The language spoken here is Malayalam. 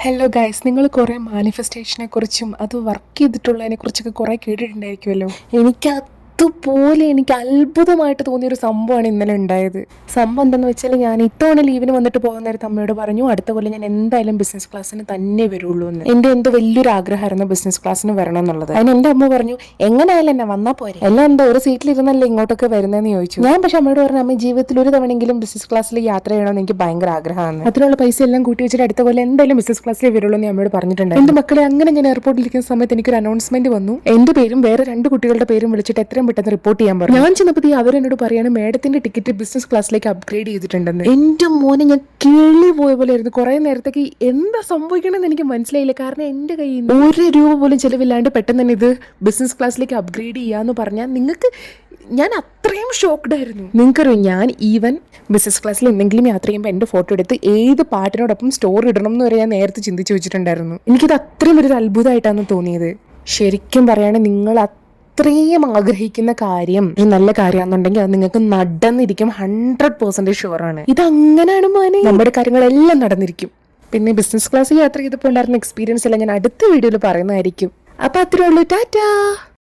ഹലോ ഗൈസ്, നിങ്ങൾ കുറേ മാനിഫെസ്റ്റേഷനെ കുറിച്ചും അത് വർക്ക് ചെയ്തിട്ടുള്ളതിനെ കുറിച്ചൊക്കെ കുറേ കേട്ടിട്ടുണ്ടായിരിക്കുമല്ലോ. എനിക്ക് അത്ഭുതമായിട്ട് തോന്നിയൊരു സംഭവമാണ് ഇന്നലെ ഉണ്ടായത്. സംഭവം എന്തെന്ന് വെച്ചാൽ, ഞാൻ ഇത്തവണ ലീവിന് വന്നിട്ട് പോകുന്ന നേരത്ത് അമ്മയോട് പറഞ്ഞു അടുത്ത കൊല്ലം ഞാൻ എന്തായാലും ബിസിനസ് ക്ലാസ്സിന് തന്നെ വരുള്ളൂ എന്ന്. എൻ്റെ എന്തോ വലിയൊരു ആഗ്രഹമായിരുന്നു ബിസിനസ് ക്ലാസ്സിന് വരണം എന്നുള്ളത്. അതിന് എൻ്റെ അമ്മ പറഞ്ഞു എങ്ങനെയായാലും എന്നെ വന്നാൽ പോരെ, എല്ലാം എന്താ ഒരു സീറ്റിലിരുന്നല്ലേ ഇങ്ങോട്ടൊക്കെ വരുന്നതെന്ന് ചോദിച്ചു. ഞാൻ പക്ഷെ അമ്മയോട് പറഞ്ഞു അമ്മ ജീവിതത്തിൽ ഒരു തവണെങ്കിലും ബിസിനസ് ക്ലാസ്സിൽ യാത്ര ചെയ്യണമെന്ന് എനിക്ക് ഭയങ്കര ആഗ്രഹമാണ്. അതിനുള്ള പൈസ എല്ലാം കൂട്ടി വെച്ചിട്ട് അടുത്ത കൊല്ലം എന്തായാലും ബിസിനസ് ക്ലാസ്സിൽ വരുള്ളൂ എന്ന് അമ്മയോട് പറഞ്ഞിട്ടുണ്ട്. എൻ്റെ മക്കളെ, അങ്ങനെ ഞാൻ എയർപോർട്ടിലിരിക്കുന്ന സമയത്ത് എനിക്കൊരു അനൗൺസ്മെന്റ് വന്നു. എൻ്റെ പേരും വേറെ 2 കുട്ടികളുടെ പേരും വിളിച്ചിട്ട് എത്രയും പെട്ടെന്ന് റിപ്പോർട്ട് ചെയ്യാൻ പറഞ്ഞു. ഞാൻ ചെന്നപ്പോൾ അവരെന്നോട് പറയാണ് മേഡത്തിന്റെ ടിക്കറ്റ് ബിസിനസ് ക്ലാസ്സിലേക്ക് അപ്ഗ്രേഡ് ചെയ്തിട്ടുണ്ടെന്ന്. എന്റെ മോനെ, ഞാൻ കിളി പോയ പോലെ ആയിരുന്നു. കുറെ നേരത്തേക്ക് എന്താ സംഭവിക്കണമെന്ന് എനിക്ക് മനസ്സിലായില്ല. കാരണം എന്റെ കയ്യിൽ നിന്ന് 1 രൂപ പോലും ചെലവില്ലാണ്ട് പെട്ടെന്ന് തന്നെ ഇത് ബിസിനസ് ക്ലാസ്സിലേക്ക് അപ്ഗ്രേഡ് ചെയ്യാന്ന് പറഞ്ഞാൽ ഞാൻ അത്രയും ഷോക്ക്ഡ് ആയിരുന്നു. നിങ്ങൾക്കറിയോ, ഞാൻ ഈവൻ ബിസിനസ് ക്ലാസ്സിൽ എന്തെങ്കിലും യാത്ര ചെയ്യുമ്പോൾ എൻ്റെ ഫോട്ടോ എടുത്ത് ഏത് പാട്ടിനോടൊപ്പം സ്റ്റോറി ഇടണം എന്ന് വരെ ഞാൻ നേരത്തെ ചിന്തിച്ചു വെച്ചിട്ടുണ്ടായിരുന്നു. എനിക്കിത് അത്രയും ഒരു അത്ഭുതമായിട്ടാണ് തോന്നിയത്. ശരിക്കും പറയുകയാണെങ്കിൽ നിങ്ങൾ അത്രയും ആഗ്രഹിക്കുന്ന കാര്യം ഒരു നല്ല കാര്യമാണെന്നുണ്ടെങ്കിൽ അത് നിങ്ങൾക്ക് നടന്നിരിക്കും. 100% ഷുവറാണ്. ഇതങ്ങനെയാണ് മോനെ, നമ്മുടെ കാര്യങ്ങളെല്ലാം നടന്നിരിക്കും. പിന്നെ ബിസിനസ് ക്ലാസ് യാത്ര ചെയ്തപ്പോൾ ഉണ്ടായിരുന്ന എക്സ്പീരിയൻസ് എല്ലാം ഞാൻ അടുത്ത വീഡിയോയിൽ പറയുന്നതായിരിക്കും. അപ്പൊ അത്രേ ഉള്ളൂ. ടാറ്റാ.